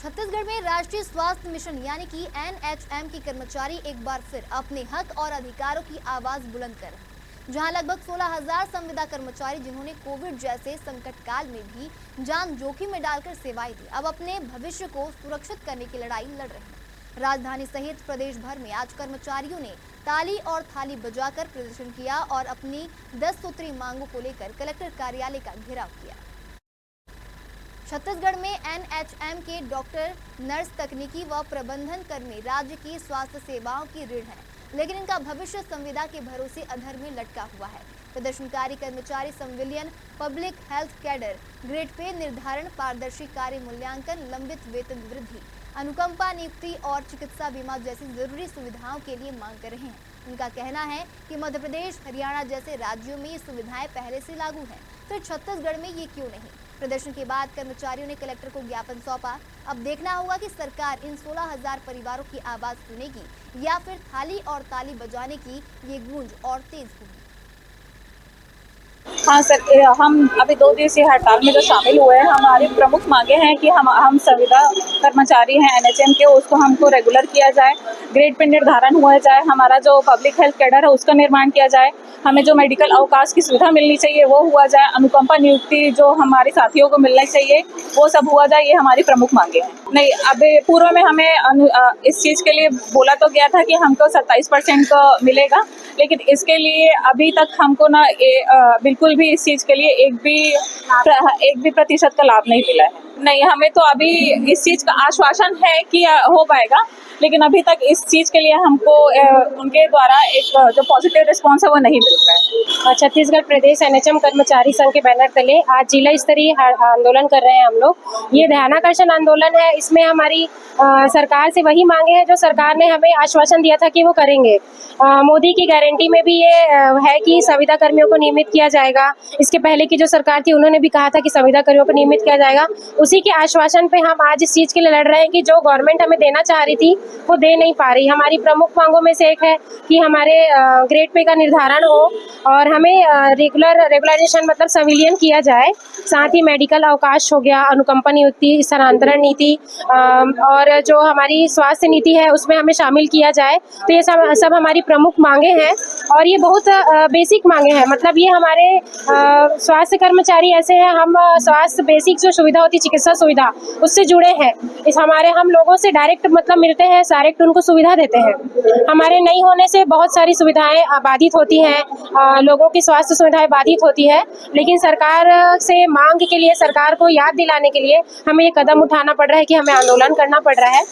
छत्तीसगढ़ में राष्ट्रीय स्वास्थ्य मिशन यानी कि एनएचएम के कर्मचारी एक बार फिर अपने हक और अधिकारों की आवाज बुलंद कर रहे हैं। जहां लगभग 16,000 संविदा कर्मचारी जिन्होंने कोविड जैसे संकट काल में भी जान जोखिम में डालकर सेवाएं दी, अब अपने भविष्य को सुरक्षित करने की लड़ाई लड़ रहे हैं। राजधानी सहित प्रदेश भर में आज कर्मचारियों ने ताली और थाली बजाकर प्रदर्शन किया और अपनी 10 सूत्री मांगों को लेकर कलेक्टर कार्यालय का घेराव किया। छत्तीसगढ़ में एनएचएम के डॉक्टर, नर्स, तकनीकी व प्रबंधन कर्मी राज्य की स्वास्थ्य सेवाओं की रीढ़ है, लेकिन इनका भविष्य संविदा के भरोसे अधर में लटका हुआ है। प्रदर्शनकारी कर्मचारी संविलियन, public health cadre, grade pay निर्धारण, पारदर्शी कार्य मूल्यांकन, लंबित वेतन वृद्धि, अनुकंपा नियुक्ति और चिकित्सा बीमा जैसी जरूरी सुविधाओं के लिए मांग कर रहे हैं। उनका कहना है कि मध्य प्रदेश, हरियाणा जैसे राज्यों में ये सुविधाएं पहले से लागू हैं, तो छत्तीसगढ़ में ये क्यों नहीं। प्रदर्शन के बाद कर्मचारियों ने कलेक्टर को ज्ञापन सौंपा। अब देखना होगा कि सरकार इन 16,000 परिवारों की आवाज सुनेगी या फिर थाली और ताली बजाने की ये गूंज और तेज होगी। हाँ सर, हम अभी 2 दिवसीय हड़ताल में जो शामिल हुए हैं, हमारी प्रमुख मांगे हैं कि हम संविदा कर्मचारी हैं एनएचएम के, उसको हमको रेगुलर किया जाए, ग्रेड पे निर्धारण हुआ जाए, हमारा जो पब्लिक हेल्थ कैडर है उसका निर्माण किया जाए, हमें जो मेडिकल अवकाश की सुविधा मिलनी चाहिए वो हुआ जाए, अनुकंपा नियुक्ति जो हमारे साथियों को मिलना चाहिए वो सब हुआ जाए। ये हमारी प्रमुख मांगे हैं। नहीं, अभी पूर्व में हमें इस चीज़ के लिए बोला तो गया था कि हमको 27% का मिलेगा, लेकिन इसके लिए अभी तक हमको ना बिल्कुल भी इस चीज़ के लिए एक भी प्रतिशत का लाभ नहीं मिला है। नहीं, हमें तो अभी इस चीज़ का आश्वासन है कि हो पाएगा, लेकिन अभी तक इस चीज़ के लिए हमको उनके द्वारा एक जो पॉजिटिव रिस्पॉन्स है वो नहीं मिल रहा है। छत्तीसगढ़ प्रदेश एनएचएम कर्मचारी संघ के बैनर तले आज जिला स्तरीय आंदोलन कर रहे हैं हम लोग। ये ध्यानाकर्षण आंदोलन है। इसमें हमारी सरकार से वही मांगे हैं जो सरकार ने हमें आश्वासन दिया था कि वो करेंगे। मोदी की गारंटी में भी ये है कि संविदा कर्मियों को नियमित किया जाएगा। इसके पहले की जो सरकार थी उन्होंने भी कहा था कि संविदा कर्मियों को नियमित किया जाएगा। उसी के आश्वासन पे हम आज इस चीज़ के लिए लड़ रहे हैं कि जो गवर्नमेंट हमें देना चाह रही थी वो दे नहीं पा रही। हमारी प्रमुख मांगों में से एक है कि हमारे ग्रेड पे का निर्धारण हो और हमें रेगुलराइजेशन मतलब संविलियन किया जाए। साथ ही मेडिकल अवकाश हो गया, अनुकंपा नियुक्ति, स्थानांतरण नीति और जो हमारी स्वास्थ्य नीति है उसमें हमें शामिल किया जाए। तो ये सब हमारी प्रमुख मांगे हैं और ये बहुत बेसिक मांगे हैं। मतलब ये हमारे स्वास्थ्य कर्मचारी ऐसे हैं, हम स्वास्थ्य बेसिक जो सुविधा होती है, चिकित्सा सुविधा, उससे जुड़े हैं। हम लोगों से डायरेक्ट मतलब मिलते हैं, डायरेक्ट उनको सुविधा देते हैं। हमारे नहीं होने से बहुत सारी सुविधाएं बाधित होती हैं, लोगों की स्वास्थ्य सुविधाएं बाधित होती है। लेकिन सरकार से मांग के लिए, सरकार को याद दिलाने के लिए हमें ये कदम उठाना पड़ रहा है कि हमें आंदोलन करना पड़ रहा है।